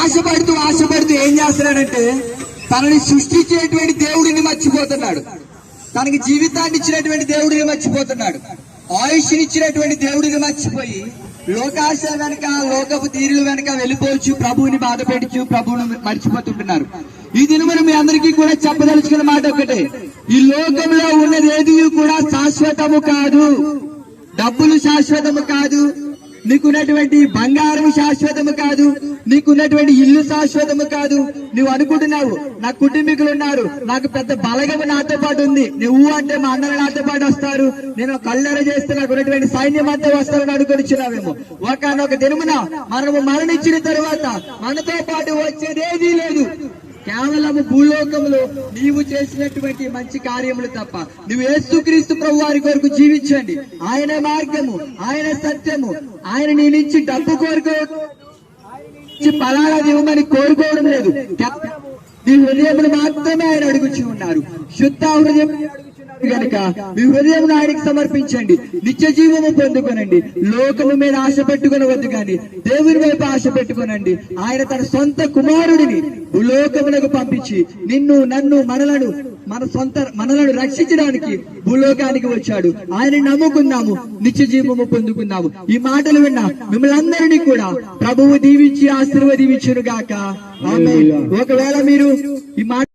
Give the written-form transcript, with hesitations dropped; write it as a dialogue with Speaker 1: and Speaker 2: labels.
Speaker 1: ఆశపడుతూ ఏం చేస్తున్నాడంటే తనని సృష్టించేటువంటి దేవుడిని మర్చిపోతున్నాడు. తనకి జీవితాన్ని ఇచ్చినటువంటి దేవుడిని మర్చిపోతున్నాడు. ఆయుష్నిచ్చినటువంటి దేవుడిని మర్చిపోయి లోకాశ వెనక, లోకపు తీరుల వెనక వెళ్ళిపోవచ్చు, ప్రభువుని బాధ పెట్టచ్చు, ప్రభువుని మర్చిపోతుంటున్నారు. ఈ దినమున మీ అందరికీ కూడా చెప్పదలుచుకున్న మాట ఒకటే, ఈ లోకంలో ఉన్నది ఏది కూడా శాశ్వతము కాదు. డబ్బులు శాశ్వతము కాదు, నీకున్నటువంటి బంగారం శాశ్వతము కాదు, నీకున్నటువంటి ఇల్లు శాశ్వతము కాదు. నువ్వు అనుకుంటున్నావు నా కుటుంబీకులు ఉన్నారు, నాకు పెద్ద బలగము నాతో పాటు ఉంది, నువ్వు అంటే మా అన్నలు నాతో పాటు వస్తారు, నేను కళ్ళెర చేస్తే నాకు ఉన్నటువంటి సైన్యం అంతా వస్తారని అనుకొనిచ్చినావేమో. ఒకనొక దినమున మనము మరణించిన తరువాత మనతో పాటు వచ్చేది ఏదీ లేదు. కేవలం భూలోకంలో నీవు చేసినటువంటి మంచి కార్యములు తప్ప. నువ్వు యేసుక్రీస్తు ప్రభు వారి కొరకు జీవించండి. ఆయన మార్గము, ఆయన సత్యము. ఆయన నీ నుంచి డబ్బు ఫలానా ఇవ్వమని కోరుకోవడం లేదు. నీ హృదయమును మాత్రమే ఆయన అడుగుచూ ఉన్నారు. శుద్ధ హృదయం గనక మీ హృదయం ఆయనకి సమర్పించండి, నిత్య జీవము పొందుకొనండి. లోకము మీద ఆశ పెట్టుకొనవద్దు కానీ దేవుని వైపు ఆశ పెట్టుకొనండి. ఆయన తన సొంత కుమారుడిని భూలోకములకు పంపించి నిన్ను, నన్ను, మనలను రక్షించడానికి భూలోకానికి వచ్చాడు. ఆయన నమ్ముకుందాము, నిత్య జీవము పొందుకుందాము. ఈ మాటలు విన్నా మిమ్మల్ని అందరినీ కూడా ప్రభువు దీవించి ఆశీర్వదించును గాక. ఆమేన్. ఒకవేళ మీరు ఈ మాట